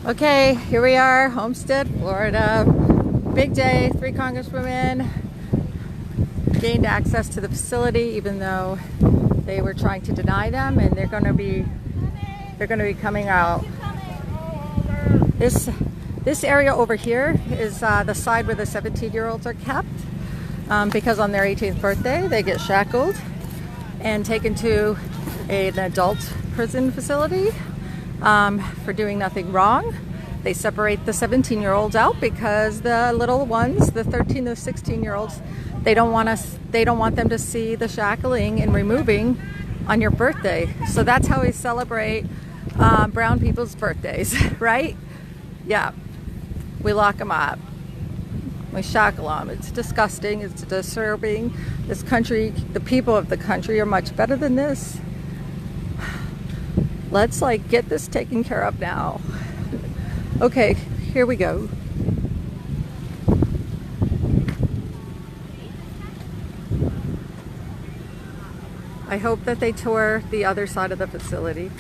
Okay, here we are, Homestead, Florida. Big day. 3 congresswomen gained access to the facility, even though they were trying to deny them, and they're going to be coming out. This area over here is the side where the 17-year-olds are kept, because on their 18th birthday they get shackled and taken to an adult prison facility for doing nothing wrong. They separate the 17-year-olds out because the little ones, the 13 to 16-year-olds, they don't want them to see the shackling and removing on your birthday. So that's how we celebrate brown people's birthdays, right? Yeah, we lock them up. We shackle them. It's disgusting. It's disturbing. This country, the people of the country are much better than this. Let's get this taken care of now. Okay, here we go. I hope that they tour the other side of the facility.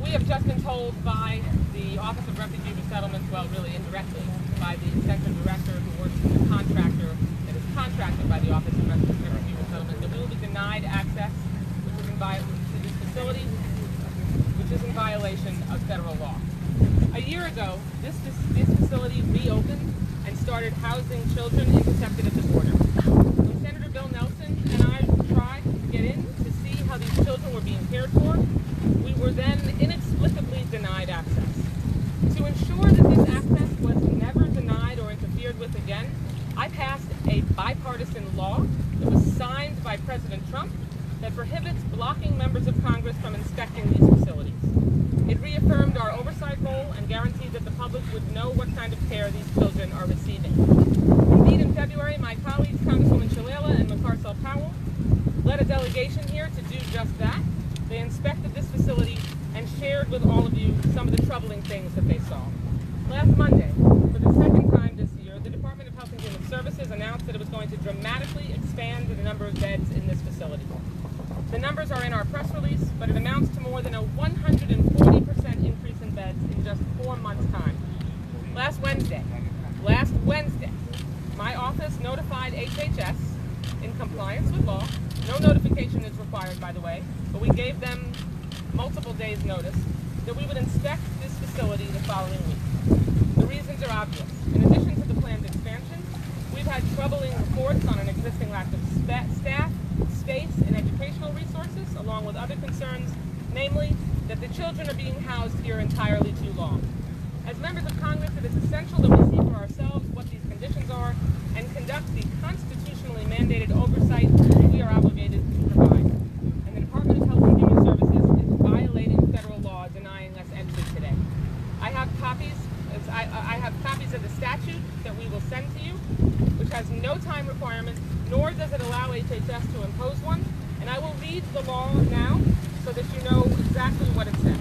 We have just been told by the Office of Refugee Resettlement, well, really indirectly, by the executive director who works with the contractor that is contracted by the Office of Refugee Resettlement, that we will be denied access to this facility, which is in violation of federal law. A year ago, this facility reopened and started housing children intercepted at the border. When Senator Bill Nelson and I tried to get in to see how these children were being cared for, we were then inexplicably denied access. To ensure that this access was never denied or interfered with again, I passed a bipartisan law that was signed by President Trump that prohibits blocking members of Congress from inspecting these facilities. It reaffirmed our oversight role and guaranteed that the public would know what kind of care these children are receiving. Indeed, in February, my colleagues, Congresswoman Shalala and Powell, led a delegation here to do just that. They inspected this facility and shared with all of you some of the troubling things that they saw. Last Monday, for the second time this year, the Department of Health and Human Services announced that it was going to dramatically expand the number of beds in this facility. The numbers are in our press release, but it amounts to more than a 140% increase in beds in just 4 months' time. Last Wednesday, my office notified HHS in compliance with law. No notification is required, by the way, but we gave them multiple days' notice that we would inspect this facility the following week. The reasons are obvious. In addition to the planned expansion, we've had troubling reports on an existing lack of staff, space, and educational resources, along with other concerns, namely that the children are being housed here entirely too long. As members of Congress, it is essential that we see for ourselves what these conditions are and conduct the constitutionally mandated oversight we are obligated to provide. And the Department of Health and Human Services is violating federal law, denying us entry today. I have copies of the statute that we will send to you, which has no time requirement, nor does it allow HHS to impose one. And I will read the law now so that you know exactly what it says.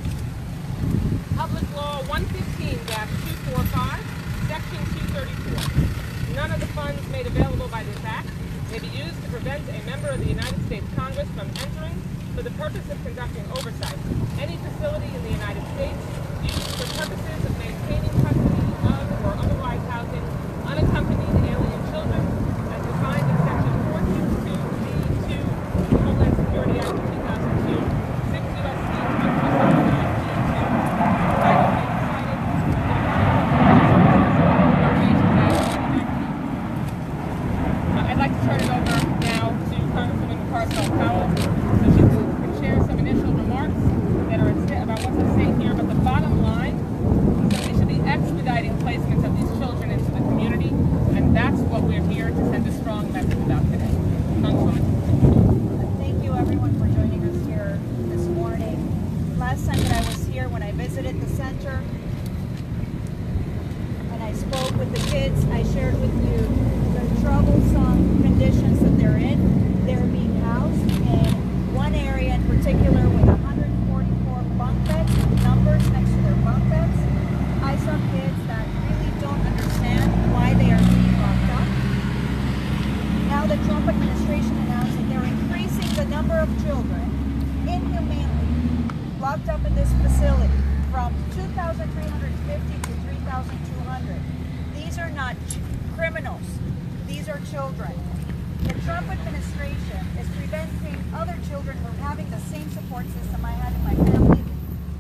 Public Law 115-245, Section 234. None of the funds made available by this Act may be used to prevent a member of the United States Congress from entering for the purpose of conducting oversight any facility in the United States used for purposes of maintaining custody of or otherwise housing unaccompanied alien children as defined in Section 422B2 of the Homeland Security Act of 2002, 6 U.S.C. 1279B2. time that I was here, when I visited the center and I spoke with the kids, I shared with you the troublesome conditions that they're in. They're being housed in one area in particular with 144 bunk beds with numbers next to their bunk beds. I saw kids that really don't understand why they are being locked up. Now the Trump administration announced that they're increasing the number of children inhumanely locked up in this facility from 2,350 to 3,200. These are not criminals. These are children. The Trump administration is preventing other children from having the same support system I had in my family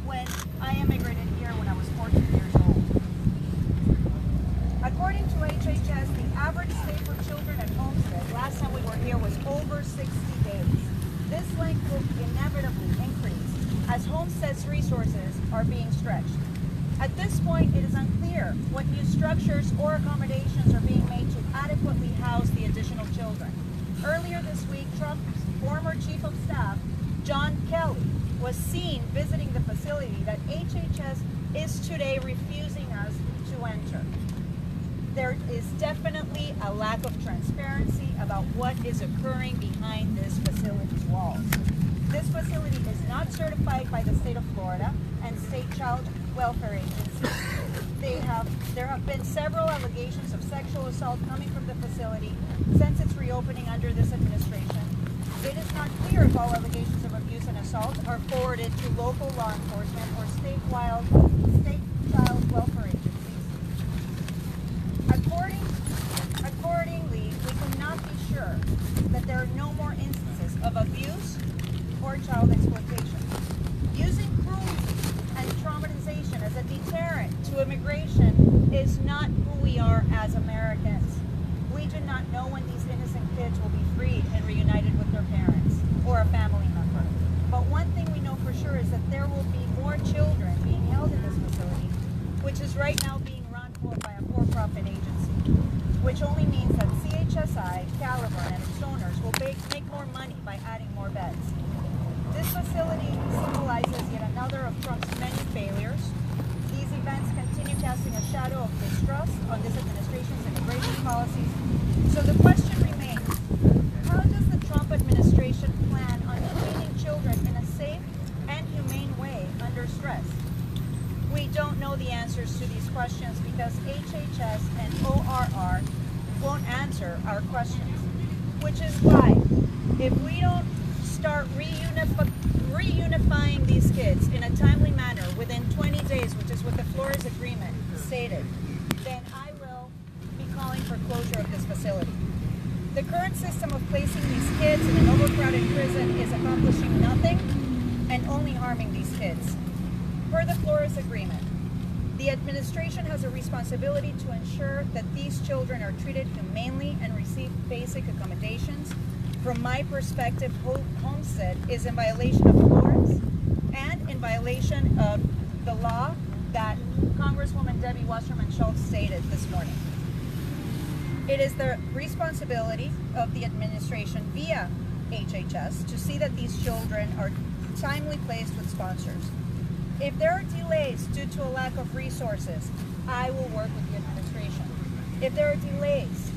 when I immigrated here when I was 14 years old. According to HHS, the average stay for children at Homestead last time we were here was over 60 days. This length will inevitably increase as Homestead's resources are being stretched. At this point, it is unclear what new structures or accommodations are being made to adequately house the additional children. Earlier this week, Trump's former chief of staff, John Kelly, was seen visiting the facility that HHS is today refusing us to enter. There is definitely a lack of transparency about what is occurring behind this facility's walls. This facility is not certified by the state of Florida and state child welfare agencies. There have been several allegations of sexual assault coming from the facility since its reopening under this administration. It is not clear if all allegations of abuse and assault are forwarded to local law enforcement or state child welfare agencies. Accordingly, we cannot be sure that there are no more instances of abuse or child exploitation. Using cruelty and traumatization as a deterrent to immigration is not who we are as Americans. We do not know when these innocent kids will be freed and reunited with their parents or a family member. But one thing we know for sure is that there will be more children being held in this facility, which is right now being run by a for-profit agency, which only means that CHSI, Caliber, and its owners will make more money by adding more beds. This facility symbolizes yet another of Trump's many failures. These events continue casting a shadow of distrust on this administration's immigration policies. So the question remains, how does the Trump administration plan on detaining children in a safe and humane way under stress? We don't know the answers to these questions because HHS and ORR won't answer our questions, which is why if we don't start reunifying these kids in a timely manner within 20 days, which is what the Flores Agreement stated, then I will be calling for closure of this facility. The current system of placing these kids in an overcrowded prison is accomplishing nothing and only harming these kids. Per the Flores Agreement, the administration has a responsibility to ensure that these children are treated humanely and receive basic accommodations. From my perspective, Homestead is in violation of Flores and in violation of the law that Congresswoman Debbie Wasserman Schultz stated this morning. It is the responsibility of the administration via HHS to see that these children are timely placed with sponsors. If there are delays due to a lack of resources, I will work with the administration. If there are delays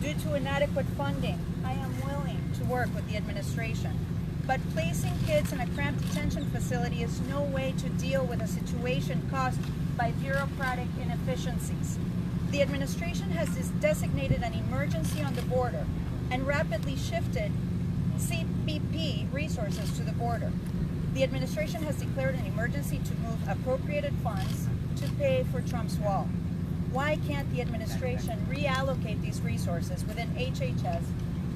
due to inadequate funding, I am willing to work with the administration. But placing kids in a cramped detention facility is no way to deal with a situation caused by bureaucratic inefficiencies. The administration has designated an emergency on the border and rapidly shifted CBP resources to the border. The administration has declared an emergency to move appropriated funds to pay for Trump's wall. Why can't the administration reallocate these resources within HHS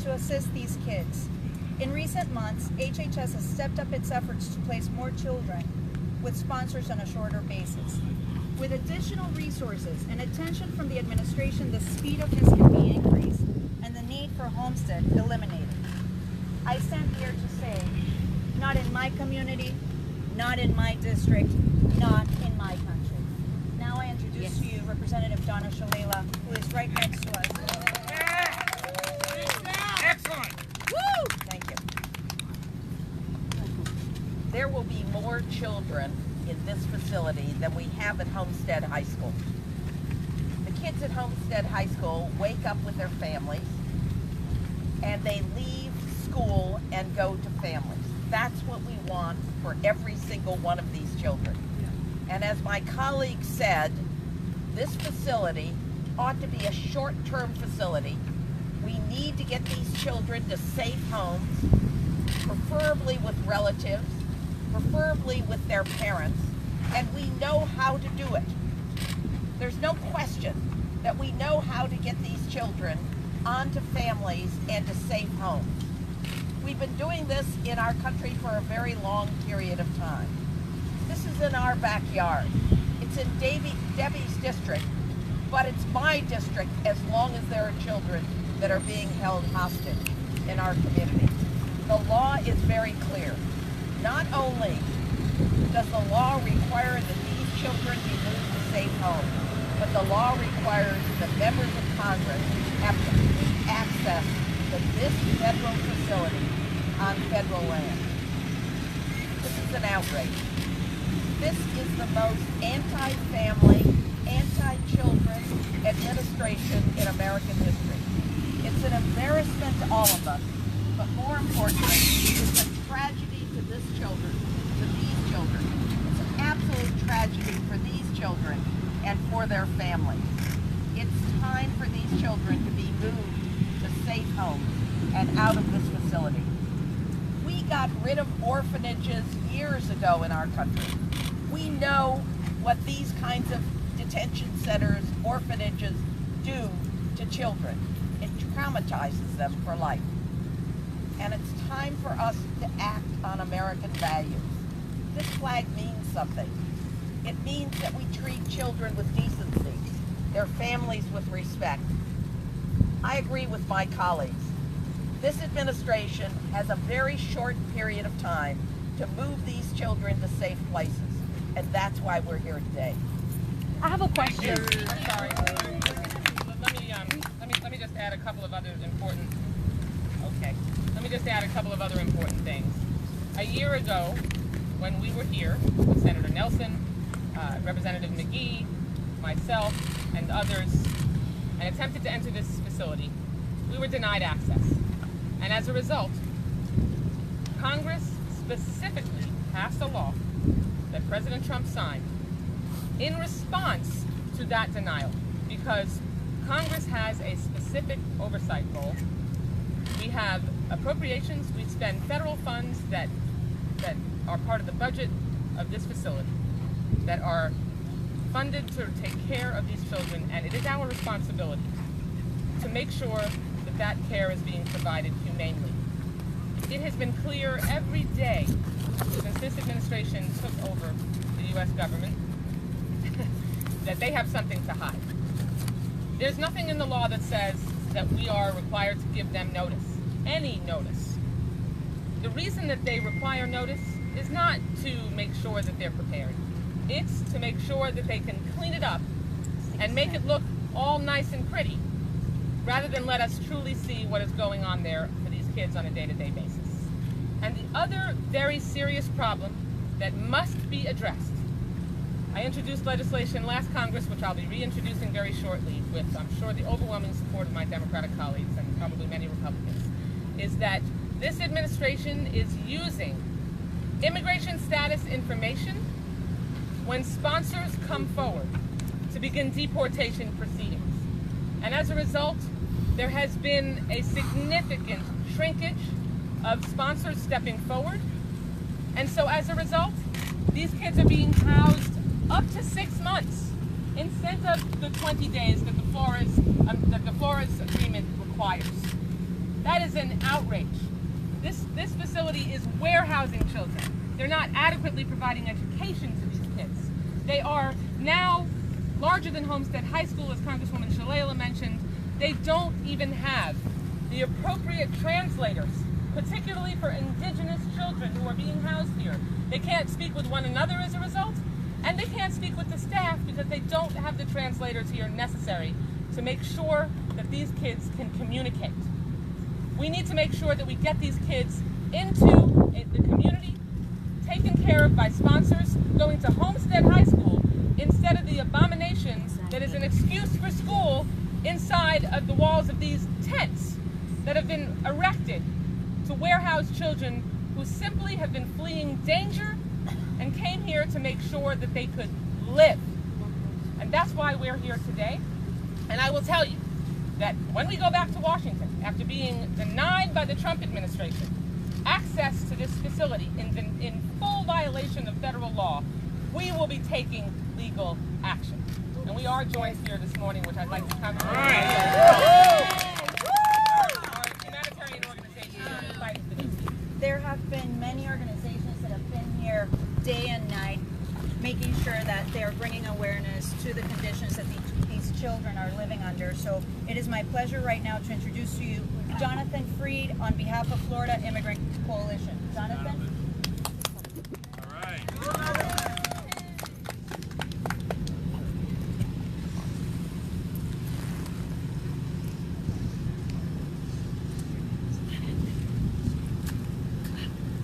to assist these kids? In recent months, HHS has stepped up its efforts to place more children with sponsors on a shorter basis. With additional resources and attention from the administration, the speed of this can be increased and the need for Homestead eliminated. I stand here to say, not in my community, not in my district, not in my country. Now I introduce to you Representative Donna Shalala, who is right next to us. Excellent. Woo! Thank you. there will be more children in this facility than we have at Homestead High School. The kids at Homestead High School wake up with their families and they leave school and go to families. That's what we want for every single one of these children. And as my colleague said, this facility ought to be a short-term facility. We need to get these children to safe homes, preferably with relatives, preferably with their parents, and we know how to do it. There's no question that we know how to get these children onto families and to safe homes. We've been doing this in our country for a very long period of time. This is in our backyard. It's in Debbie's district, but it's my district as long as there are children that are being held hostage in our community. The law is very clear. Not only does the law require that these children be moved to safe homes, but the law requires that members of Congress have complete access to this federal facility on federal land. This is an outrage. This is the most anti-family, anti-children administration in American history. It's an embarrassment to all of us, but more importantly, it's a tragedy to these children. It's an absolute tragedy for these children and for their families. It's time for these children to be moved to safe homes and out of this facility. We got rid of orphanages years ago in our country. We know what these kinds of detention centers, orphanages do to children. It traumatizes them for life. And it's time for us to act on American values. This flag means something. It means that we treat children with decency, their families with respect. I agree with my colleagues. This administration has a very short period of time to move these children to safe places, and that's why we're here today. I have a question. I'm sorry. Let me just add a couple of other important. Okay. Let me just add a couple of other important things. A year ago, when we were here with Senator Nelson, Representative McGee, myself, and others, and attempted to enter this facility, we were denied access. And as a result, Congress specifically passed a law that President Trump signed in response to that denial, because Congress has a specific oversight role. We have appropriations, we spend federal funds that are part of the budget of this facility, that are funded to take care of these children, and it is our responsibility to make sure that that care is being provided humanely. It has been clear every day since this administration took over the U.S. government that they have something to hide. There's nothing in the law that says that we are required to give them notice, any notice. The reason that they require notice is not to make sure that they're prepared. It's to make sure that they can clean it up and make it look all nice and pretty, rather than let us truly see what is going on there for these kids on a day-to-day basis. And the other very serious problem that must be addressed, I introduced legislation last Congress, which I'll be reintroducing very shortly with, I'm sure, the overwhelming support of my Democratic colleagues and probably many Republicans, is that this administration is using immigration status information when sponsors come forward to begin deportation proceedings. And as a result, there has been a significant shrinkage of sponsors stepping forward. And so as a result, these kids are being housed up to 6 months instead of the 20 days that the Flores agreement requires. That is an outrage. This facility is warehousing children. They're not adequately providing education to these kids. They are now larger than Homestead High School, as Congresswoman Shalala mentioned. They don't even have the appropriate translators, particularly for indigenous children who are being housed here. They can't speak with one another as a result, and they can't speak with the staff because they don't have the translators here necessary to make sure that these kids can communicate. We need to make sure that we get these kids into the community, taken care of by sponsors going to Homestead High School instead of the abominations that is an excuse for school inside of the walls of these tents that have been erected to warehouse children who simply have been fleeing danger and came here to make sure that they could live. And that's why we're here today. And I will tell you that when we go back to Washington, after being denied by the Trump administration access to this facility in full violation of federal law, we will be taking legal action. And we are joined here this morning, which I'd like to congratulate our humanitarian organizations on the fight for this. There have been many organizations that have been here day and night, making sure that they are bringing awareness to the conditions that these children are living under. So it is my pleasure right now to introduce to you Jonathan Freed on behalf of Florida Immigrant Coalition. Jonathan? All right.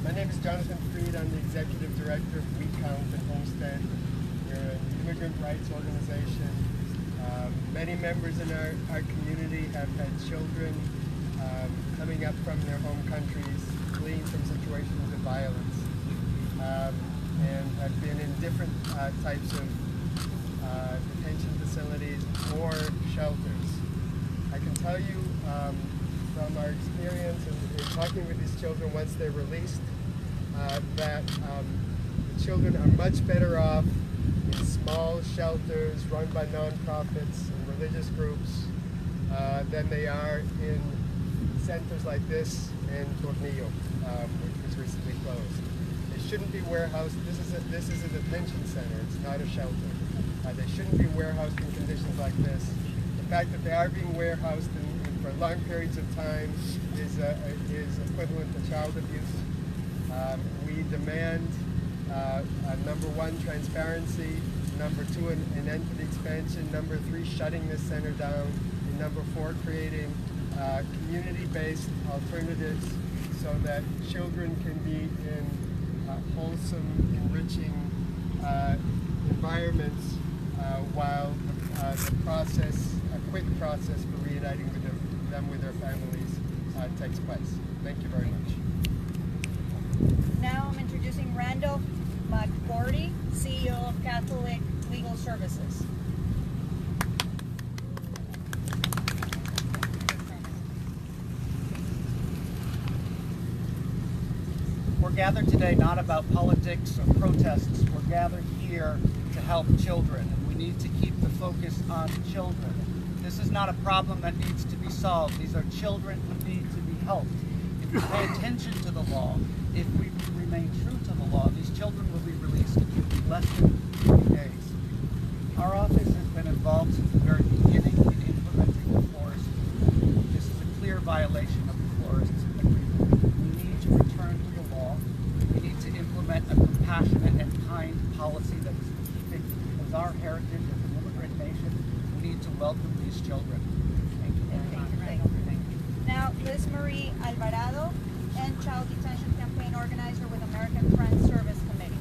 My name is Jonathan Freed. I'm the Executive Director of We Count and Homestead. We're an immigrant rights organization. Many members in our community have had children coming up from their home countries, fleeing from situations of violence, and have been in different types of detention facilities or shelters. I can tell you from our experience in talking with these children once they're released, that the children are much better off in small shelters run by nonprofits and religious groups than they are in centers like this in Tornillo, which was recently closed. They shouldn't be warehoused. This is a detention center. It's not a shelter. They shouldn't be warehoused in conditions like this. The fact that they are being warehoused for long periods of time is equivalent to child abuse. We demand, number one, transparency, number two, an end to the expansion, number three, shutting this center down, and number four, creating community-based alternatives so that children can be in wholesome, enriching environments while the process, a quick process for reuniting with them with their families takes place. Thank you very much. Now I'm introducing Randall McGordy, CEO of Catholic Legal Services. We're gathered today not about politics or protests. We're gathered here to help children, and we need to keep the focus on children. This is not a problem that needs to be solved. These are children who need to be helped. If we pay attention to the law, if we remain true to the law, these children will be released in less than 3 days. Our office has been involved since the very beginning in implementing the florist agreement. This is a clear violation of the florist agreement. We need to return to the law. We need to implement a compassionate and kind policy that is in keeping with our heritage as an immigrant nation. We need to welcome these children. Thank you very much. Now, Liz Marie Alvarado, and Child Detention Campaign Organizer with American Friends Service Committee.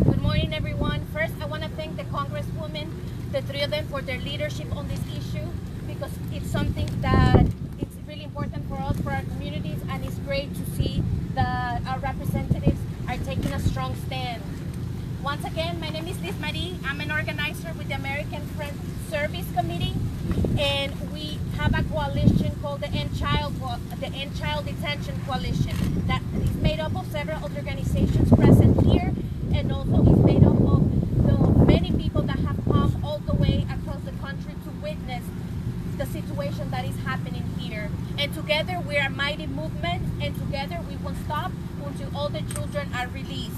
Good morning, everyone. First, I want to thank the Congresswomen, the three of them, for their leadership on this issue, because it's something that it's really important for us, for our communities, and it's great to see that our representatives are taking a strong stand. Once again, my name is Liz Marie. I'm an organizer with the American Friends Service Committee, and we have a coalition called the End Child Detention Coalition that is made up of several other organizations present here, and also is made up of the many people that have come all the way across the country to witness the situation that is happening here. And together we are a mighty movement, and together we won't stop until all the children are released.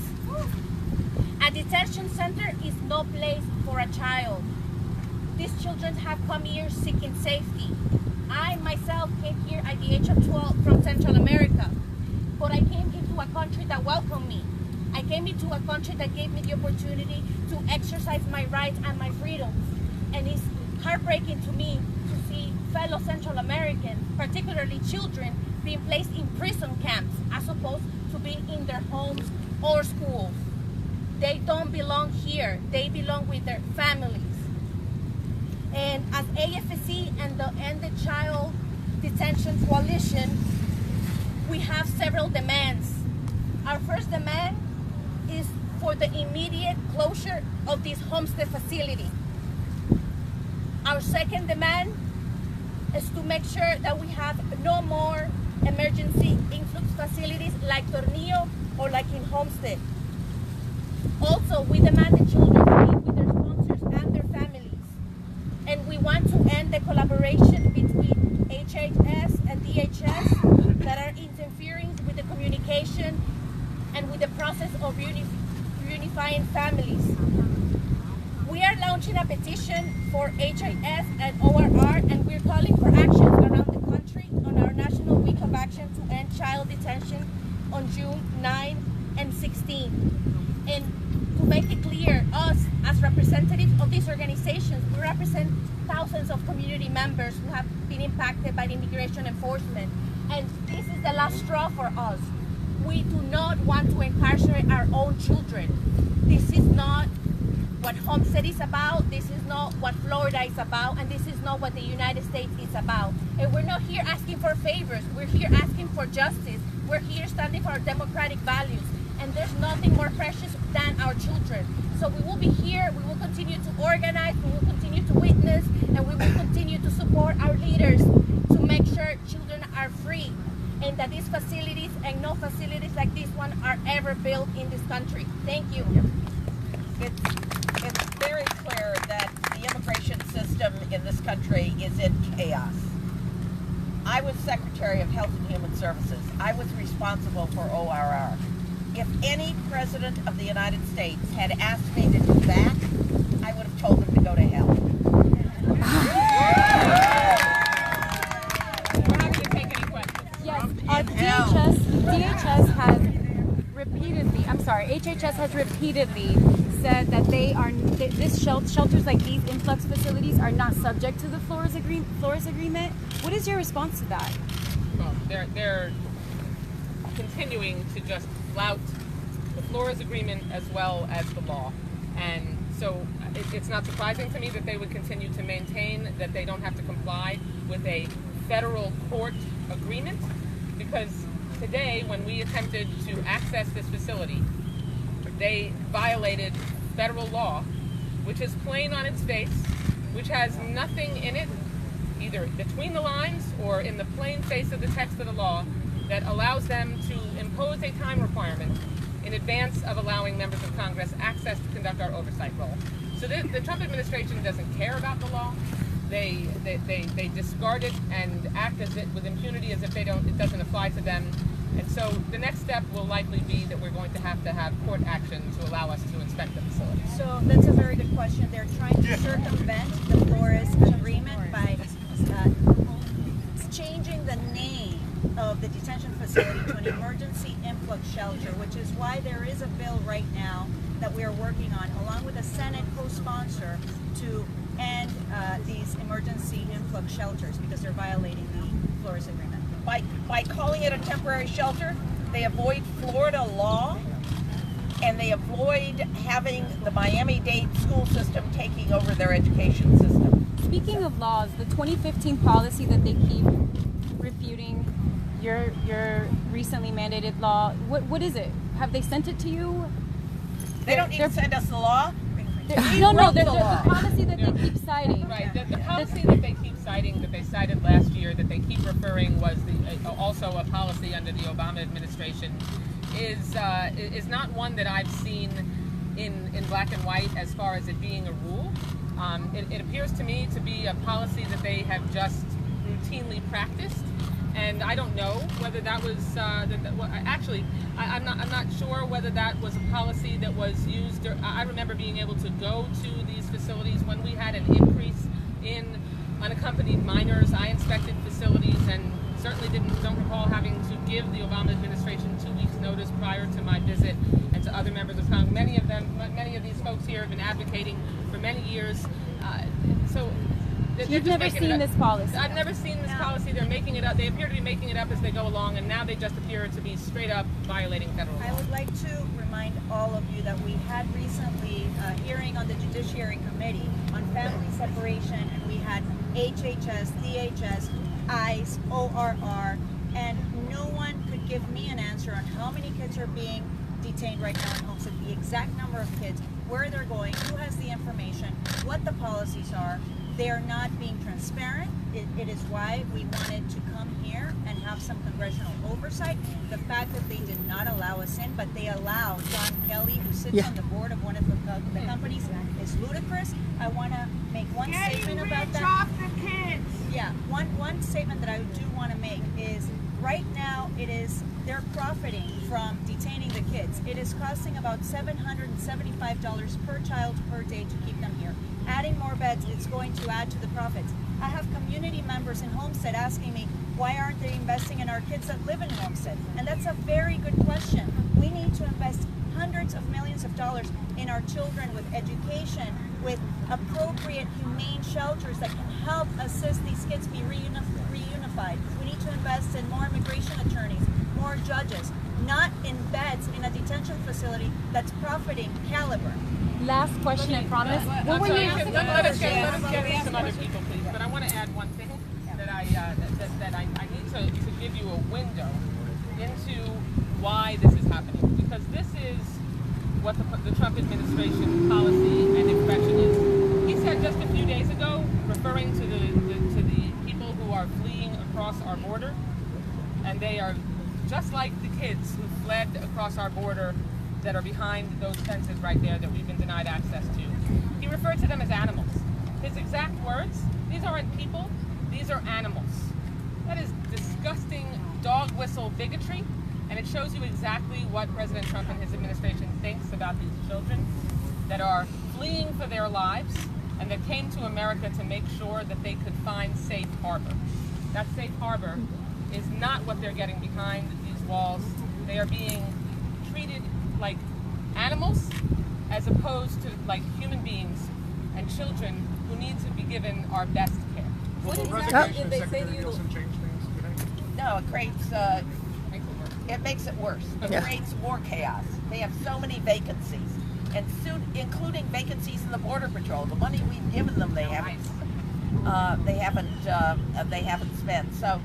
A detention center is no place for a child. These children have come here seeking safety. I myself came here at the age of 12 from Central America, but I came into a country that welcomed me. I came into a country that gave me the opportunity to exercise my rights and my freedoms. And it's heartbreaking to me to see fellow Central Americans, particularly children, being placed in prison camps as opposed to being in their homes or schools. They don't belong here. They belong with their families. And as AFSC and the Child Detention Coalition, we have several demands. Our first demand is for the immediate closure of this Homestead facility. Our second demand is to make sure that we have no more emergency influx facilities like Tornillo or like in Homestead. Also, we demand the children to meet with their sponsors and their families. And we want to end the collaboration between HHS and DHS that are interfering with the communication and with the process of unifying families. We are launching a petition for HIS and ORR, and we're calling for actions around the country on our National Week of Action to End Child Detention on June 9 and 16. And to make it clear, us as representatives of these organizations, we represent thousands of community members who have been impacted by immigration enforcement. And this is the last straw for us. We do not want to incarcerate our own children. This is not what Homestead is about, this is not what Florida is about, and this is not what the United States is about. And we're not here asking for favors, we're here asking for justice. We're here standing for our democratic values. And there's nothing more precious than our children. So we will be here, we will continue to organize, we will continue to witness, and we will continue to support our leaders to make sure children are free, and that these facilities and no facilities like this one are ever built in this country. Thank you. It's very clear that the immigration system in this country is in chaos. I was Secretary of Health and Human Services. I was responsible for ORR. If any president of the United States had asked me to do that, I would have told them to go to hell. We're not going to take any questions. Yes, DHS has repeatedly, HHS has repeatedly said that shelters like these influx facilities are not subject to the Flores Agreement. What is your response to that? Well, they're continuing to just flout the Flores Agreement as well as the law. And so it's not surprising to me that they would continue to maintain that they don't have to comply with a federal court agreement, because today when we attempted to access this facility, they violated federal law, which is plain on its face, which has nothing in it, either between the lines or in the plain face of the text of the law, that allows them to impose a time requirement in advance of allowing members of Congress access to conduct our oversight role. So the Trump administration doesn't care about the law. They discard it and act as it with impunity as if it doesn't apply to them. And so the next step will likely be that we're going to have court action to allow us to inspect the facility. So that's a very good question. They're trying to circumvent the Flores Agreement by changing the name of the detention facility to an emergency influx shelter, which is why there is a bill right now that we are working on, along with a Senate co-sponsor, to end these emergency influx shelters because they're violating the Flores Agreement. By calling it a temporary shelter, they avoid Florida law, and they avoid having the Miami-Dade school system taking over their education system. Speaking of laws, the 2015 policy that they keep refuting, your recently mandated law, what is it? Have they sent it to you? They don't need to send us the law. The policy that they keep citing. Right. The policy that they keep citing, that they cited last year, that they keep referring, was also a policy under the Obama administration, is not one that I've seen in black and white as far as it being a rule. It appears to me to be a policy that they have just routinely practiced. And I don't know whether that was I'm not sure whether that was a policy that was used. I remember being able to go to these facilities when we had an increase in unaccompanied minors. I inspected facilities and certainly don't recall having to give the Obama administration 2 weeks notice prior to my visit, and to other members of Congress. Many of these folks here have been advocating for many years. So You've never seen this policy? I've never seen this policy. They're making it up. They appear to be making it up as they go along, and now they just appear to be straight up violating federal law. I would like to remind all of you that we had recently a hearing on the Judiciary Committee on family separation, and we had HHS, DHS, ICE, ORR, and no one could give me an answer on how many kids are being detained right now in Homestead, the exact number of kids, where they're going, who has the information, what the policies are. They are not being transparent. It is why we wanted to come here and have some congressional oversight. The fact that they did not allow us in, but they allowed John Kelly, who sits on the board of one of the companies, is ludicrous. I want to make one statement about that. Off the kids. Yeah, one statement that I do want to make is right now they're profiting from detaining the kids. It is costing about $775 per child per day to keep them here. Adding more beds, it's going to add to the profits. I have community members in Homestead asking me, why aren't they investing in our kids that live in Homestead? And that's a very good question. We need to invest hundreds of millions of dollars in our children with education, with appropriate humane shelters that can help assist these kids be reunified. We need to invest in more immigration attorneys, more judges, not in beds in a detention facility that's profiting caliber. Last question, I promise. Let us get some other people, please. But I want to add one thing that I need to give you a window into why this is happening, because this is what the Trump administration policy and expression is. He said just a few days ago, referring to the people who are fleeing across our border, and they are just like the kids who fled across our border that are behind those fences right there that we've been denied access to. He referred to them as animals. His exact words, these aren't people, these are animals. That is disgusting dog whistle bigotry, and it shows you exactly what President Trump and his administration thinks about these children that are fleeing for their lives and that came to America to make sure that they could find safe harbor. That safe harbor is not what they're getting behind these walls. They are being treated like animals as opposed to like human beings and children who need to be given our best care. What exactly did they say to you? No, it creates, it makes it worse. It creates more chaos. They have so many vacancies, and soon, including vacancies in the Border Patrol. The money we've given them, they haven't spent. So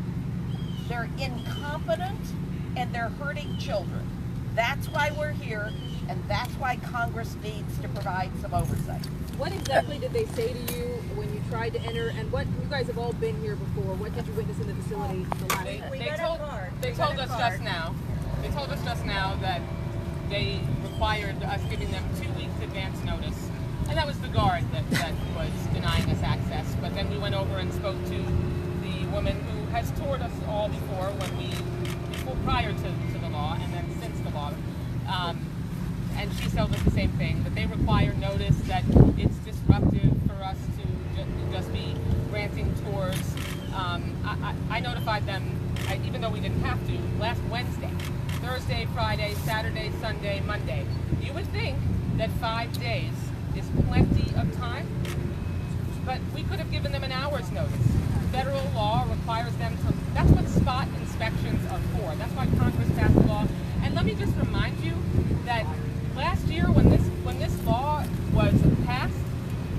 they're incompetent and they're hurting children. That's why we're here, and that's why Congress needs to provide some oversight. What exactly did they say to you when you tried to enter, and what, you guys have all been here before, what did you witness in the facility the last time? They told us just now that they required us giving them 2 weeks advance notice, and that was the guard that was denying us access. But then we went over and spoke to the woman who has toured us all before, prior to the law, and then since the law. And she told us the same thing, that they require notice, that it's disruptive for us to just be granting tours. I notified them, even though we didn't have to, last Wednesday, Thursday, Friday, Saturday, Sunday, Monday. You would think that 5 days is plenty of time, but we could have given them an hour's notice. Federal law requires them to, that's what spot inspections are for. That's why Congress passed the law. And let me just remind you that last year when this law was passed,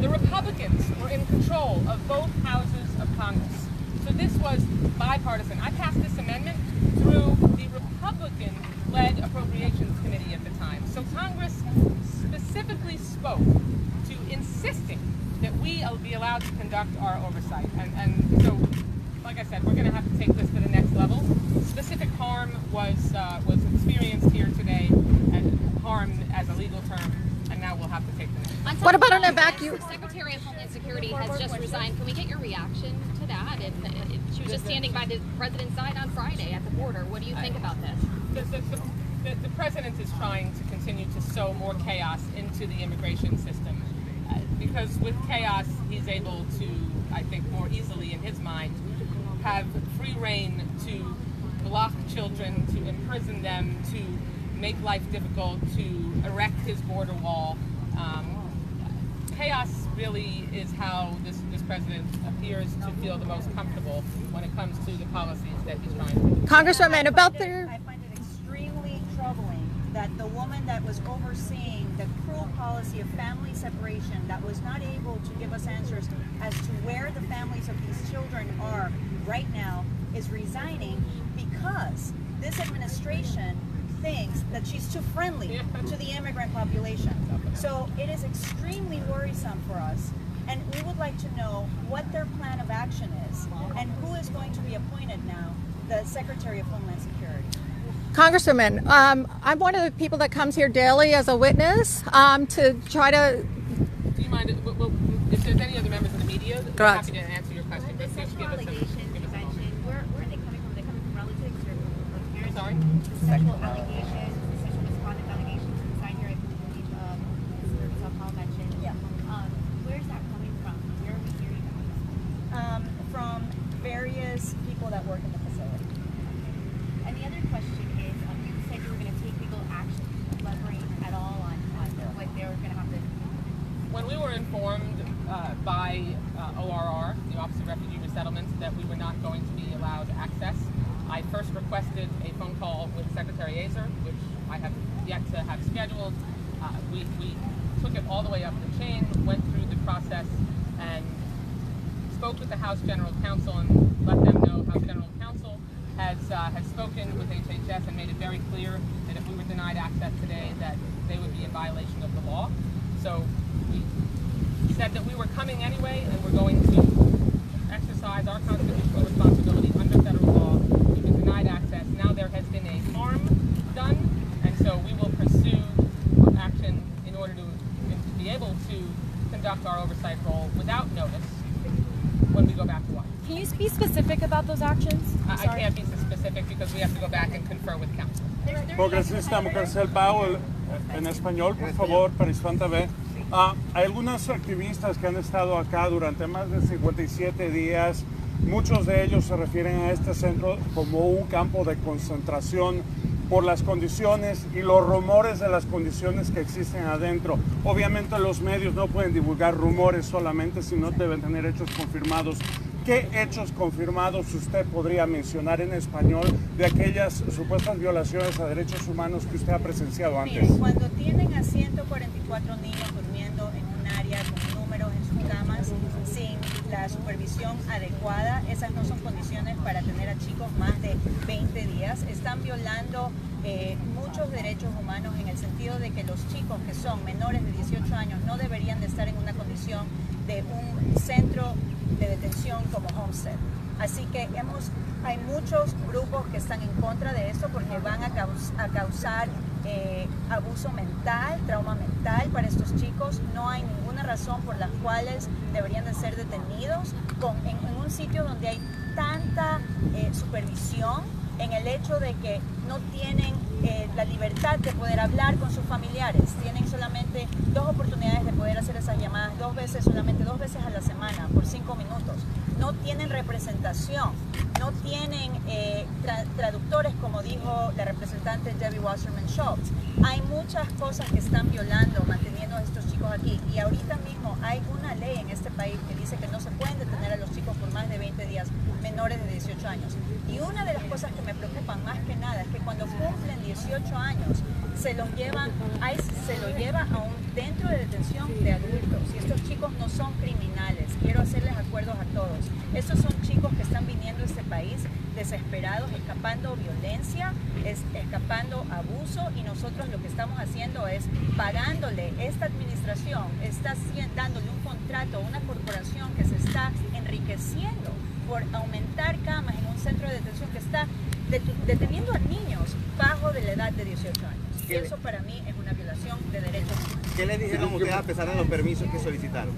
the Republicans were in control of both houses of Congress. So this was bipartisan. I passed this amendment through the Republican-led Appropriations Committee at the time. So Congress specifically spoke to insisting that we be allowed to conduct our oversight. And so, like I said, we're going to have to take this to the next level. Specific harm was experienced here today, and harm as a legal term, and now we'll have to take the next. What about an evacuation? The Secretary of Homeland Security has just resigned. Can we get your reaction to that? She was just standing by the president's side on Friday at the border. What do you think about this? The president is trying to continue to sow more chaos into the immigration system. Because with chaos, he's able to, I think, more easily in his mind, have free reign to block children, to imprison them, to make life difficult, to erect his border wall. Chaos really is how this Vice President appears to feel the most comfortable when it comes to the policies that he's trying to do. Congresswoman, about I find it extremely troubling that the woman that was overseeing the cruel policy of family separation, that was not able to give us answers as to where the families of these children are right now, is resigning because this administration thinks that she's too friendly to the immigrant population. So it is extremely worrisome for us, and we would like to know what their plan of action is and who is going to be appointed now, the Secretary of Homeland Security. Congresswoman, I'm one of the people that comes here daily as a witness to try to... Do you mind, if there's any other members of the media, I'm happy to answer your question. The sexual allegations you mentioned, where are they coming from? Are they coming from relatives or parents? Sorry? The sexual allegations, the sexual misconduct allegations inside here, I believe Ms. Paul mentioned. Yeah. Where's that coming from? Where are we hearing about that? From various people that work in the facility. And the other question is, you said you were going to take legal action. Elaborate at all on what they were going to have to... When we were informed by ORR, the Office of Refugee Resettlement, that we were not going to be allowed access, I first requested a phone call with Secretary Azer, which I have yet to have scheduled. We took it all the way up the chain, went through the process, and spoke with the House General Counsel and let them know House General Counsel has spoken with HHS and made it very clear that if we were denied access today, that they would be in violation of the law. So we said that we were coming anyway, and we're going to exercise our constitutional responsibility under federal law. We've been denied access. Now there has been a harm done, and so we will pursue action in order to be able to conduct our oversight role without notice when we go back to Washington. Can you be specific about those actions? I can't be so specific because we have to go back and confer with counsel. Congresista Mucarcel Powell, en español, por favor, para Hispan TV. Hay algunos activistas que han estado acá durante más de 57 días. Muchos de ellos se refieren a este centro como un campo de concentración por las condiciones y los rumores de las condiciones que existen adentro. Obviamente los medios no pueden divulgar rumores solamente, sino deben tener hechos confirmados. ¿Qué hechos confirmados usted podría mencionar en español de aquellas supuestas violaciones a derechos humanos que usted ha presenciado antes? Mire, cuando tienen a 144 niños durmiendo en un área con números en sus camas sin la supervisión adecuada, esas no son condiciones para tener a chicos más de 20 días. Están violando muchos derechos humanos en el sentido de que los chicos que son menores de 18 años no deberían de estar en una condición de un centro de detención como Homestead. Así que hay muchos grupos que están en contra de esto porque van a causar abuso mental, trauma mental para estos chicos. No hay ninguna razón por las cuales deberían de ser detenidos en un sitio donde hay tanta supervisión, en el hecho de que no tienen la libertad de poder hablar con sus familiares. Tienen solamente 2 oportunidades de poder hacer esas llamadas, solamente dos veces a la semana, por 5 minutos. No tienen representación, no tienen traductores, como dijo la representante Debbie Wasserman Schultz. Hay muchas cosas que están violando, manteniendo a estos chicos aquí. Y ahorita mismo hay una ley en este país que dice que no se pueden detener a los chicos por más de 20 días menores de 18 años. Y una de las cosas que me preocupan más que nada es que cuando cumplen 18 años se los lleva a un centro de detención de adultos. Y estos chicos no son criminales. Quiero hacerles acuerdos a todos. Estos son chicos que están viniendo a este país desesperados, escapando violencia, escapando abuso, y nosotros lo que estamos haciendo es pagándole, esta administración está dándole un contrato a una corporación que se está enriqueciendo por aumentar camas en un centro de detención que está deteniendo a niños bajo de la edad de 18 años. Y eso para mí es una violación de derechos humanos. ¿Qué le dijeron ustedes a pesar de los permisos que solicitaron?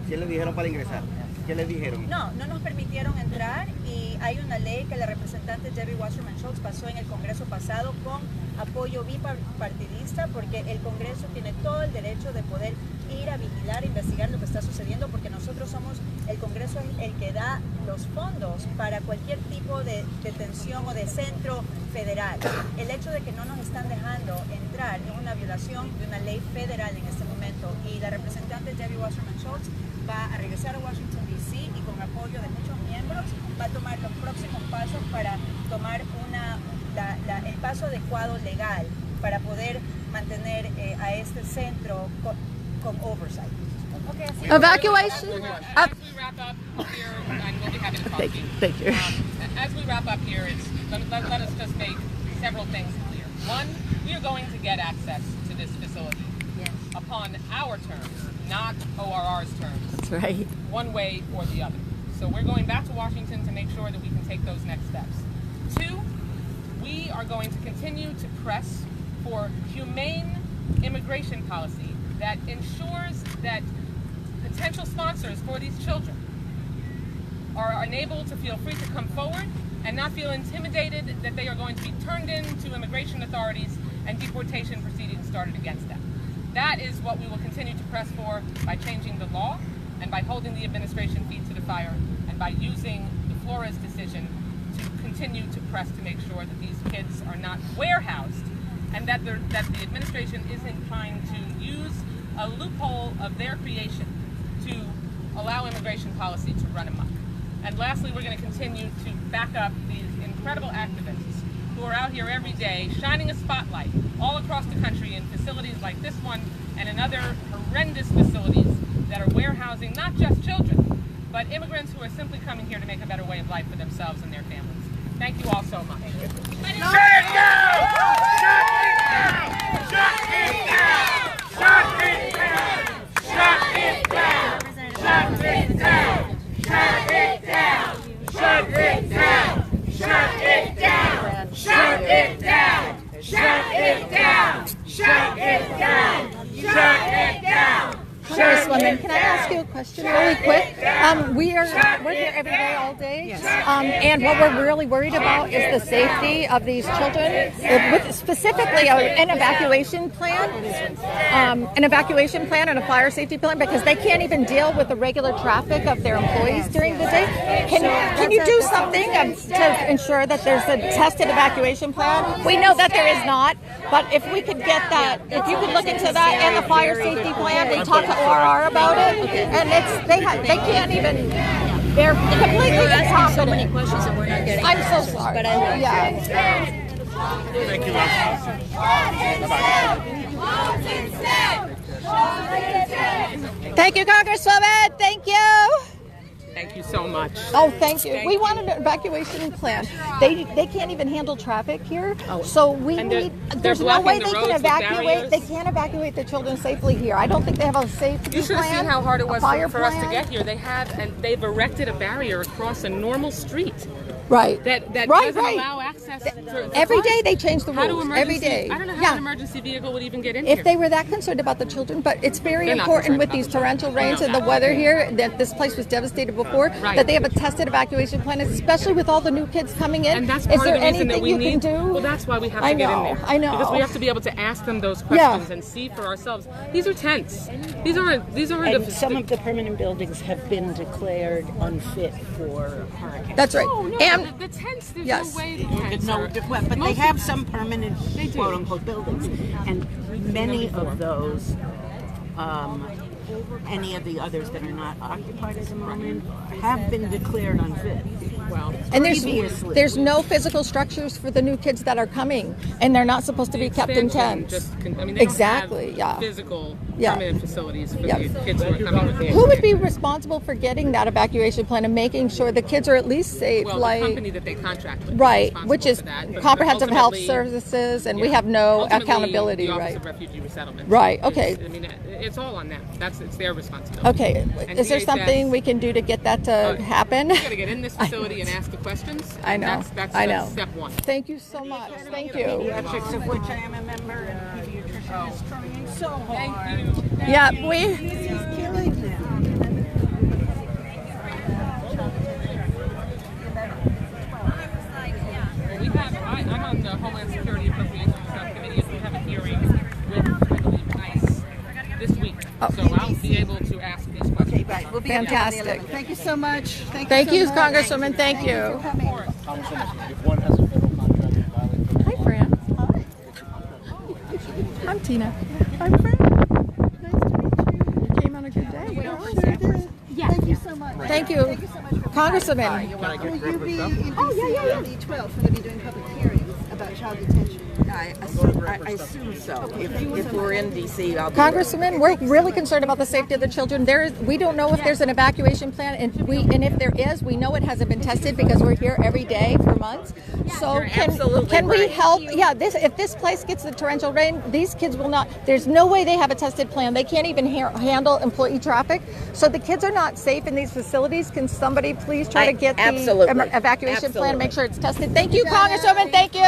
¿Qué les dijeron para ingresar? ¿Qué les dijeron? No nos permitieron entrar, y hay una ley que la representante Debbie Wasserman Schultz pasó en el Congreso pasado con apoyo bipartidista, porque el Congreso tiene todo el derecho de poder ir a vigilar e investigar lo que está sucediendo, porque nosotros somos, el Congreso es el que da los fondos para cualquier tipo de detención o de centro federal. El hecho de que no nos están dejando entrar es una violación de una ley federal en este momento, y la representante Debbie Wasserman Schultz va a regresar a Washington, D.C. sí y con apoyo de muchos miembros va a tomar los próximos pasos para tomar el paso adecuado legal para poder mantener a este centro con oversight. Evacuation. As we wrap up here, and we'll be happy to talk to you. Thank you. As we wrap up here, let us just make several things clear. One, we are going to get access to this facility upon our terms, not ORR's terms. That's right. One way or the other. So we're going back to Washington to make sure that we can take those next steps. Two, we are going to continue to press for humane immigration policy that ensures that potential sponsors for these children are enabled to feel free to come forward and not feel intimidated that they are going to be turned in to immigration authorities and deportation proceedings started against them. That is what we will continue to press for by changing the law and by holding the administration feet to the fire and by using the Flores decision to continue to press to make sure that these kids are not warehoused and that the administration is inclined to use a loophole of their creation to allow immigration policy to run amok. And lastly, we're going to continue to back up these incredible activists who are out here every day shining a spotlight all across the country in facilities like this one and in other horrendous facilities that are warehousing not just children, but immigrants who are simply coming here to make a better way of life for themselves and their families. Thank you all so much. Shut it down! Shut it down! Shut it down! Shut it down! Shut it down! Shut it down! Shut it down! Shut it down! Shut it down! Shut it down! Shut it down! Shut it down! Shut it down! Congresswoman, can I ask you a question really quick? We're here every day, all day, and what we're really worried about is the safety of these children, with specifically an evacuation plan and a fire safety plan, because they can't even deal with the regular traffic of their employees during the day. Can you do something to ensure that there's a tested evacuation plan? We know that there is not, but if we could get that, if you could look into that and the fire safety plan, we talked to ORR about it, and they can't even. They're completely incompetent. So many questions and we're not getting. I'm so sorry. But Thank you. Thank you, Congresswoman. Thank you. Thank you so much. Oh, thank you. We want an evacuation plan. They can't even handle traffic here, so we need. There's no way they can evacuate. They can't evacuate the children safely here. I don't think they have a safety plan. You should have seen how hard it was for us to get here. They've erected a barrier across a normal street. Right. That doesn't allow access. Every day they change the rules. Every day. I don't know how an emergency vehicle would even get in here. If they were that concerned about the children, but it's very important with these torrential rains and the weather here, that this place was devastated before, that they have a tested evacuation plan, especially with all the new kids coming in. And that's part Is there of the reason anything that we you need. can do? Well, that's why we have to get in there. I know. Because we have to be able to ask them those questions and see for ourselves. These are tents. These aren't. And some of the permanent buildings have been declared unfit for hurricanes. That's right. Oh, no, and the tents. There's yes. no way the tents are. But they have some permanent quote-unquote buildings, and many of those, any of the others that are not occupied at the moment, have been declared unfit. Well, and there's no physical structures for the new kids that are coming, and they're not supposed to be kept in tents. Exactly. Yeah. Physical permanent facilities for the kids who are coming with the. Who would be responsible for getting that evacuation plan and making sure the kids are at least safe? Well, the company that they contract with, right, which is Comprehensive Health Services, and we have no accountability. The Office right. of Refugee Resettlement. Right. Okay. I mean, it's all on them. It's their responsibility. Okay. And is there something we can do to get that to happen? We got to get in this facility and ask the questions. I know. That's step one. Thank you so much. Thank you. Pediatrics, of which I am a member, and pediatrician is trying so hard. Yeah, This is killing them. I'm on the Homeland Security Appropriations Subcommittee, and we have a hearing with, I believe, ICE this week. So I'll be able to ask these questions. Okay, right. We'll be fantastic. Thank you so much. Thank you, Congresswoman. Thank you. If one has a federal contract and violates. Hi, Fran. Hi. I'm Tina. Hi, Fran. Nice to meet you. You came on a good day. Sure did. Yeah. Thank you so much. Thank you. Thank you so much for Congresswoman. Will you be in DC on the 12th when they'll be doing public hearings about child detention? I assume so. If we're in DC, I'll be Congresswoman, we're really concerned about the safety of the children. We don't know if there's an evacuation plan, and if there is, we know it hasn't been tested because we're here every day for months. So can we help? Yeah, if this place gets the torrential rain, these kids will not. There's no way they have a tested plan. They can't even handle employee traffic. So the kids are not safe in these facilities. Can somebody please try to get the evacuation plan and make sure it's tested? Thank you, Congresswoman. Thank you.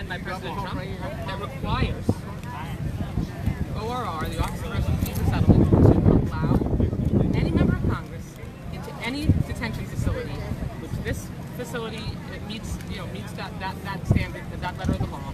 By President Trump that requires ORR, the Office of Resolution and Settlement, to allow any member of Congress into any detention facility, which this facility meets that standard, that letter of the law,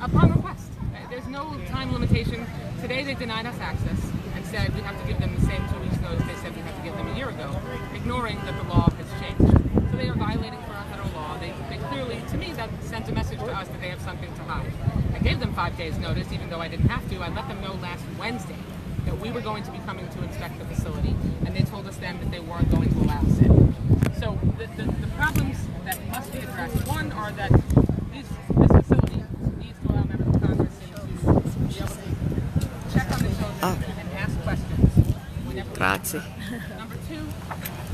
upon request. There's no time limitation. Today they denied us access and said we have to give them the same 2 weeks notice they said we had to give them a year ago, ignoring that the law has changed. So they are violating for our federal law. They clearly, to me, that sends a message to us that they have something to hide. I gave them 5 days notice, even though I didn't have to. I let them know last Wednesday that we were going to be coming to inspect the facility, and they told us then that they weren't going to allow us in. So the problems that must be addressed, one, are that this facility needs to allow members of Congress to be able to check on the children and ask questions. Grazie. Number two,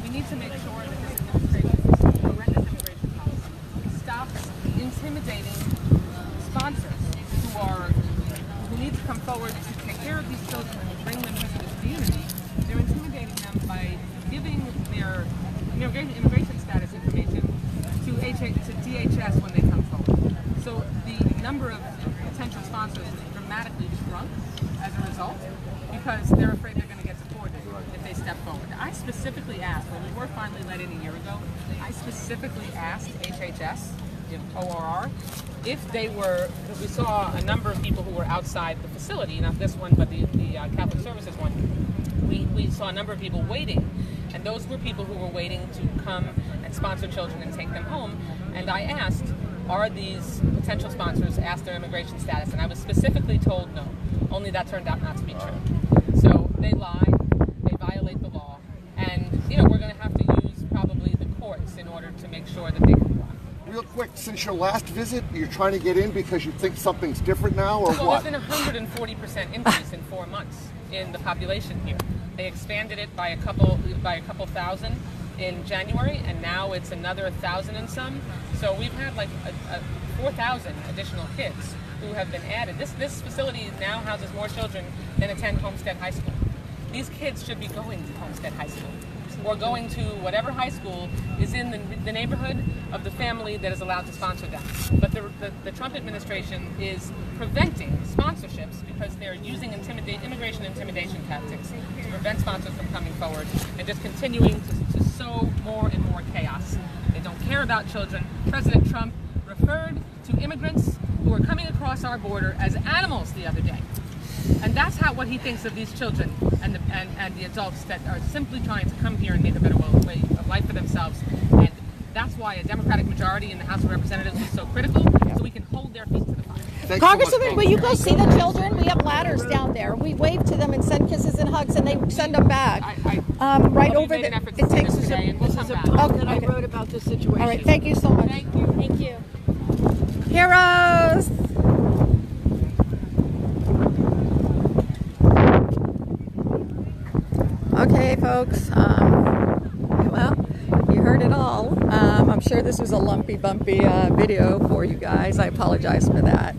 we need to make sure that this administration, horrendous immigration policy, stops intimidating sponsors who need to come forward to take care of these children and bring them into the community. They're intimidating them by giving their immigration status information to DHS when they come forward. So the number of potential sponsors is dramatically shrunk as a result because they're afraid they're going to get deported if they step forward. I specifically asked, when we were finally let in a year ago, I specifically asked HHS, ORR, if they were, because we saw a number of people who were outside the facility, not this one, but the Catholic Services one. We saw a number of people waiting, and those were people who were waiting to come and sponsor children and take them home. And I asked, are these potential sponsors asked their immigration status? And I was specifically told no. Only that turned out not to be true. So they lie, they violate the law, and we're going to have to use probably the courts in order to make sure that they comply. Real quick, since your last visit, you're trying to get in because you think something's different now, or what? There's been a 140% increase in 4 months in the population here. They expanded it by a couple thousand in January, and now it's another 1,000 and some. So we've had like 4,000 additional kids who have been added. This facility now houses more children than attend Homestead High School. These kids should be going to Homestead High School, or going to whatever high school is in the neighborhood of the family that is allowed to sponsor them. But the Trump administration is preventing sponsorships because they're using immigration intimidation tactics to prevent sponsors from coming forward and just continuing to sow more and more chaos. They don't care about children. President Trump referred to immigrants who are coming across our border as animals the other day. And that's what he thinks of these children and the adults that are simply trying to come here and make a better way of life for themselves. And that's why a Democratic majority in the House of Representatives is so critical, so we can hold their feet to the fire. Congresswoman, will you go see the children? We have ladders down there. We wave to them and send kisses and hugs, and they send them back. Right over there. It takes us today, and we'll come back. That I wrote about this situation. All right, thank you so much. Thank you. Thank you. Heroes! Okay, folks, well, you heard it all. I'm sure this was a lumpy, bumpy video for you guys. I apologize for that.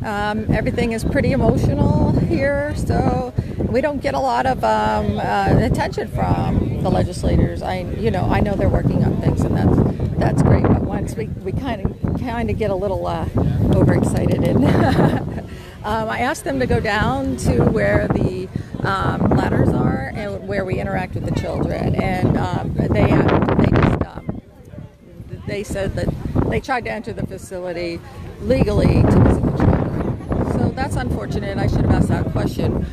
Everything is pretty emotional here, so we don't get a lot of attention from the legislators. I know they're working on things, and that's great. But once we kind of get a little overexcited, and I asked them to go down to where the ladders are and where we interact with the children, and they said that they tried to enter the facility legally to visit the children. So that's unfortunate. I should have asked that question.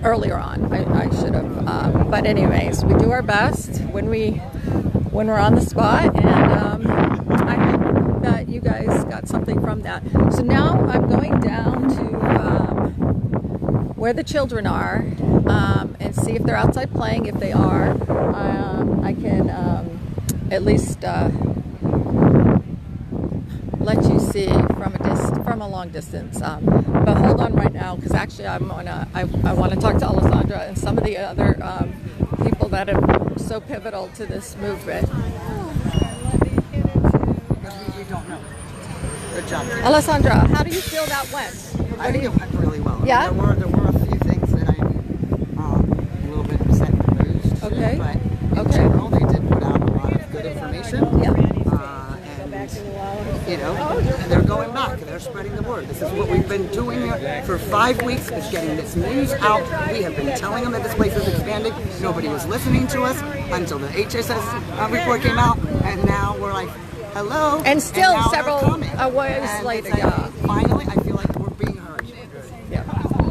earlier on. I should have. But anyways, we do our best when we're on the spot, and I hope that you guys got something from that. So now I'm going down to where the children are and see if they're outside playing. If they are, I can at least let you see from a long distance. But hold on right now, because actually I want to talk to Alessandra and some of the other people that are so pivotal to this movement. We don't know. Good job. Alessandra, how do you feel that went? I think it went really well. Yeah? There were a few things that I'm a little bit upset and amused. Okay. But in general, they did put out a lot of good information. Yeah. You know, and they're going back. They're spreading the word. This is what we've been doing for 5 weeks, is getting this news out. We have been telling them that this place is expanding. Nobody was listening to us until the HSS report came out, and now we're like, hello. And still and several ways later, yeah. Finally, I feel like we're being heard. Yeah.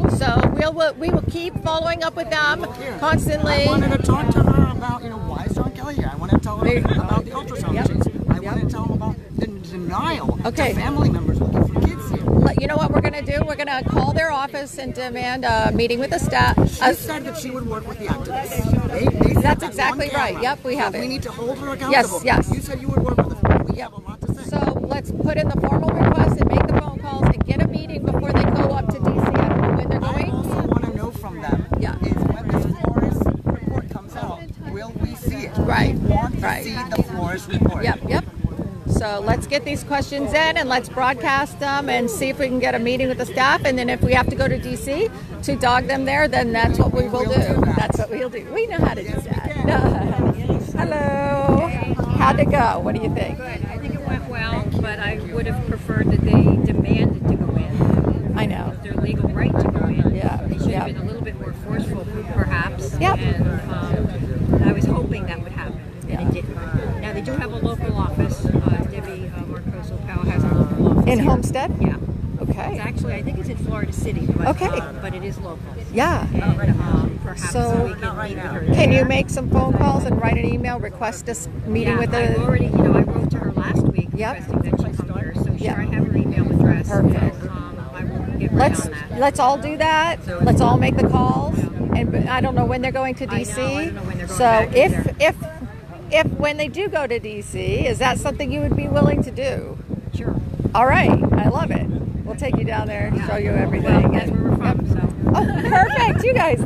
So we will keep following up with them constantly. I wanted to talk to her about, why is John Kelly here? I want to tell her about the ultrasound machines. I want to tell them about the denial to family members looking for kids here. You know what we're going to do? We're going to call their office and demand a meeting with the staff. She said that she would work with the activists. That's exactly right. Yep, we have it. We need to hold her accountable. Yes. You said you would work with us. We have a lot to say. So let's put in the formal request and make the phone calls and get a meeting before they go up to DC. I don't know when they're going. I also want to know from them is when this Flores report comes out, will we see it? Right. We want to see the Flores report. Yep. So let's get these questions in and let's broadcast them and see if we can get a meeting with the staff. And then if we have to go to DC to dog them there, then that's what we will do. That's what we'll do. We know how to do that. Hello. How'd it go? What do you think? I think it went well, but I would have preferred that they demanded to go in. I know. It's their legal right to go in. Yeah. They should have been a little bit more forceful, perhaps. Yep. And I was hoping that would happen, and it didn't. Now, they do have a local office. Debbie Marcoso-Powell has a local office in here. Homestead? Yeah. Okay. It's actually, I think it's in Florida City, but, but it is local. Yeah. And perhaps so we can meet with her there. Can you make some phone calls and write an email, request a meeting with the... I already, I wrote to her last week requesting that she come here, so sure, I have her email address. Perfect. And, I will get right on that. Let's all do that. Let's all make the calls. And I don't know when they're going to DC. I don't know when they're going so back if when they do go to DC, is that something you would be willing to do? Sure. All right. I love it. We'll take you down there and show you everything. That's where we're from, so. Oh, perfect. You guys,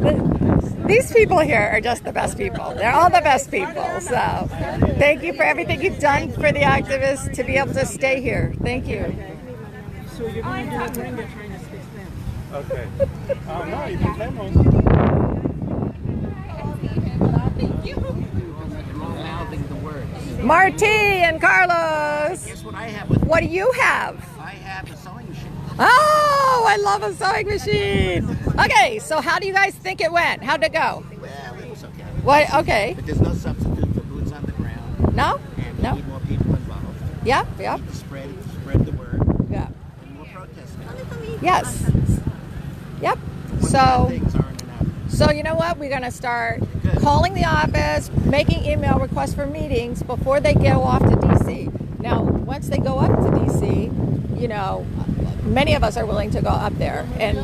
these people here are just the best people. They're all the best people. So thank you for everything you've done for the activists to be able to stay here. Thank you. So you're going to do it when you're trying to speak Spanish. Okay. No, intentemos. Marty and Carlos. Guess what I have? What do you have? I have a sewing machine. Oh, I love a sewing machine. Okay, so how do you guys think it went? How'd it go? Well, it was okay. What? Okay. But there's no substitute for boots on the ground. No? And we No? need more people involved. Yep. We need to spread the word. Yeah. And more protesting. Yes. Yep. So you know what? We're going to start calling the office, making email requests for meetings before they go off to DC. Now, once they go up to DC, many of us are willing to go up there and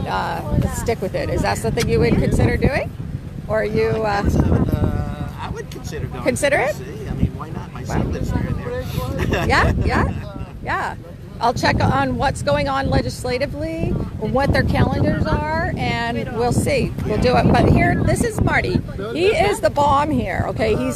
stick with it. Is that something you would consider doing? Or are you... I would consider going to DC. it? I mean, why not? My son lives near there. Yeah. I'll check on what's going on legislatively, what their calendars are, and we'll see. We'll do it. But here, this is Marty. He is the bomb here. Okay, he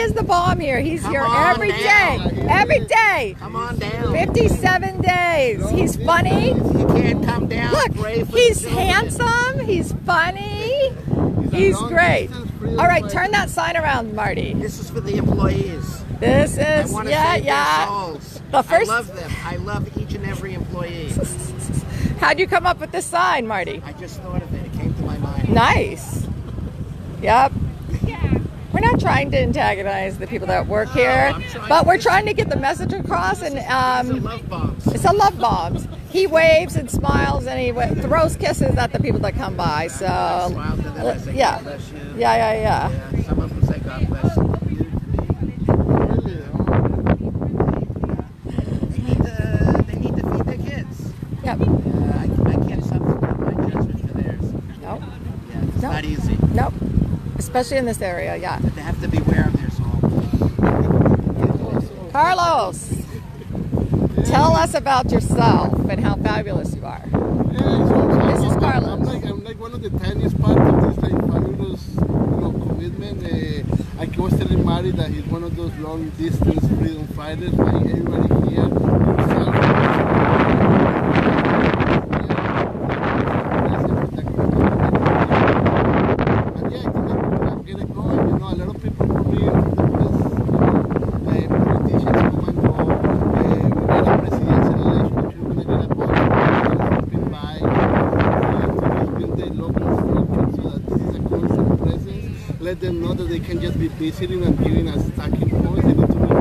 is the bomb here. He's here every day. Every day. Come on down. 57 days. He's funny. You can't come down. Look, he's handsome. He's funny. He's great. All right, turn that sign around, Marty. This is for the employees. This is, I save their souls. The first... I love them. I love each and every employee. How'd you come up with this sign, Marty? I just thought of it. It came to my mind. Nice. Yep. We're not trying to antagonize the people that work here, but we're trying to get the message across. And it's a love bombs. It's a love bombs. he waves and smiles and he throws kisses at the people that come by. So yeah. Some of them say God bless you. They need to feed their kids. Yep. I can't substitute my judgment for theirs. Nope. Yeah, it's not easy. Nope. Especially in this area, yeah. But they have to beware of their soul. Carlos, tell us about yourself and how fabulous you are. This is Carlos. I'm like one of the tiniest part of this like fabulous, commitment. I was telling Mari that he's one of those long distance freedom fighters. Like everybody here, let them know that they can just be visiting and giving us stacking points. They need to be that.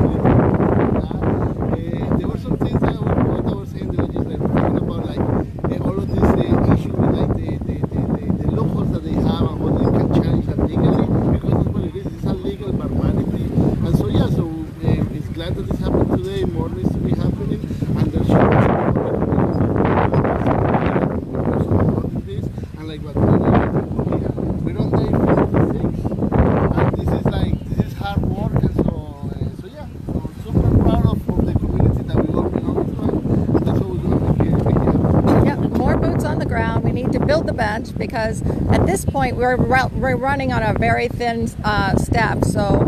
There were some things that I was saying the legislature talking about, like all of this issue with like the loopholes that they have and what they can challenge that legally, because that's what it is. It's illegal barbarity. And so yeah, so it's glad that this happened today. More needs to be happening, and there should be this. And like what we don't need 56. This is hard work, and so yeah, so super proud of the community that we all belong to, and that's what we're going to make it. Yeah, more boots on the ground. We need to build the bench because at this point we're running on a very thin staff, so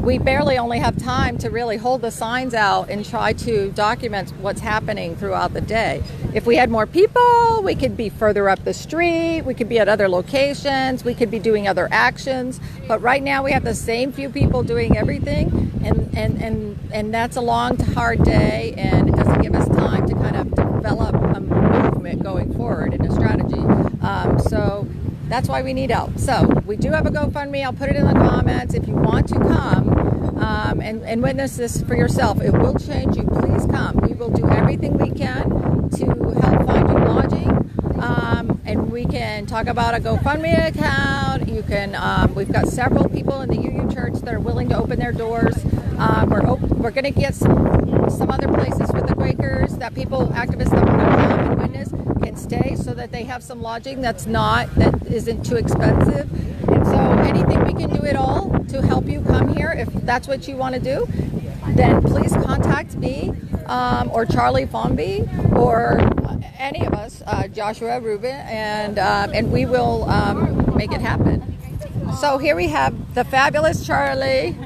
we barely only have time to really hold the signs out and try to document what's happening throughout the day. If we had more people, we could be further up the street, we could be at other locations, we could be doing other actions. But right now we have the same few people doing everything, and that's a long, hard day, and it doesn't give us time to kind of develop a movement going forward in a strategy. So that's why we need help. So we do have a GoFundMe. I'll put it in the comments. If you want to come and witness this for yourself, it will change you. Please come. We will do everything we can to help find you lodging. And we can talk about a GoFundMe account. You can. We've got several people in the UU Church that are willing to open their doors. We're going to get some other places with the Quakers that activists that want to come and witness can stay, so that they have some lodging that isn't too expensive. And so anything we can do at all to help you come here, if that's what you want to do, then please contact me or Charlie Fomby or any of us, Joshua Rubin, and we will make it happen. So here we have the fabulous Charlie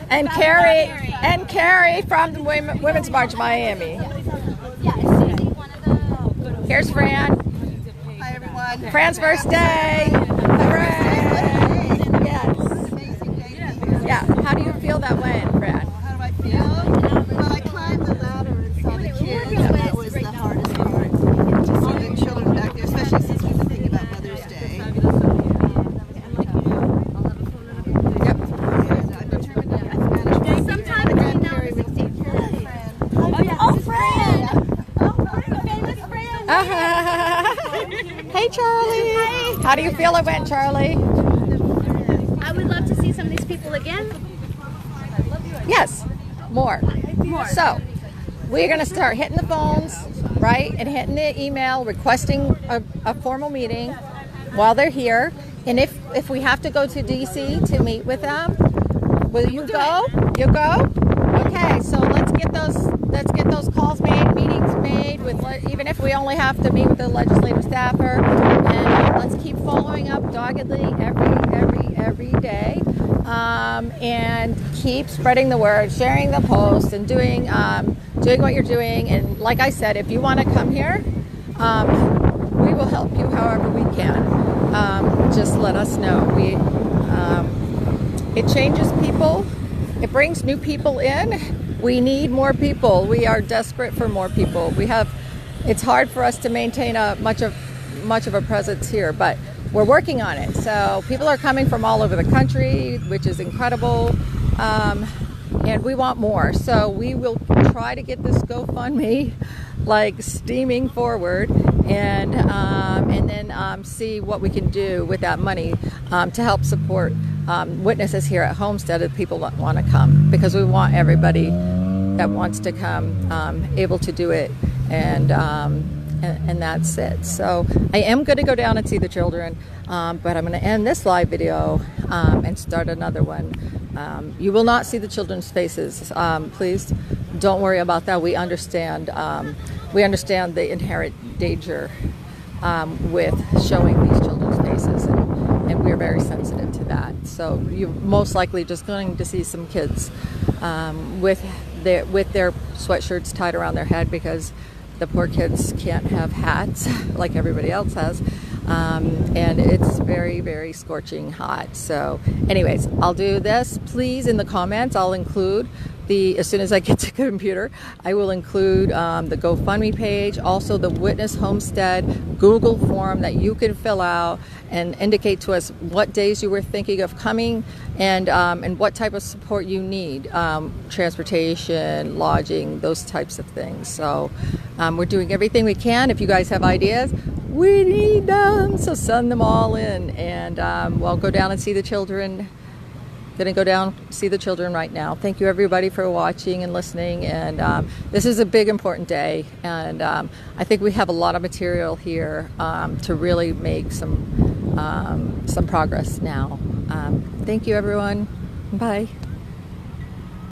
and Carrie from the Women's March Miami. Here's Fran. Hi everyone. Fran's first day. Hooray! Yes. Yeah. How do you feel that went, Fran? How do I feel? Well, I climbed the ladder and saw the kids, and that was the hardest part. To see the children back there, especially since we've been thinking about Mother's Day. Yep. And I'm determined to manage. Sometime between now and the 16th. Oh, Fran! Famous Fran! Hey, Charlie. Hi. How do you feel it went, Charlie? I would love to see some of these people again. Yes, more. So we're going to start hitting the phones, right, and hitting the email, requesting a formal meeting while they're here. And if we have to go to DC to meet with them, will you go? You go? Okay, so let's get those calls made, meetings made with, even if we only have to meet with the legislative staffer, and let's keep following up doggedly every day, and keep spreading the word, sharing the posts, and doing what you're doing. And like I said, if you want to come here, we will help you however we can. Just let us know. It changes people. It brings new people in. We need more people. We are desperate for more people. It's hard for us to maintain much of a presence here, but we're working on it. So people are coming from all over the country, which is incredible, and we want more. So we will try to get this GoFundMe like steaming forward, and then see what we can do with that money to help support witnesses here at Homestead if people want to come, because we want everybody that wants to come able to do it, and that's it. So I am going to go down and see the children, but I'm going to end this live video and start another one. You will not see the children's faces. Please don't worry about that. We understand the inherent danger with showing these children's faces, and we're very sensitive to that. So you're most likely just going to see some kids with their sweatshirts tied around their head, because the poor kids can't have hats like everybody else has, and it's very, very scorching hot. So anyways, I'll do this. Please, in the comments, I'll include as soon as I get to the computer, I will include the GoFundMe page, also the Witness Homestead Google form that you can fill out and indicate to us what days you were thinking of coming, and what type of support you need, transportation, lodging, those types of things. So we're doing everything we can. If you guys have ideas, we need them, so send them all in, and we'll go down and see the children. Gonna go down, see the children right now. Thank you everybody for watching and listening, and this is a big important day, and I think we have a lot of material here to really make some progress now. Thank you everyone. Bye.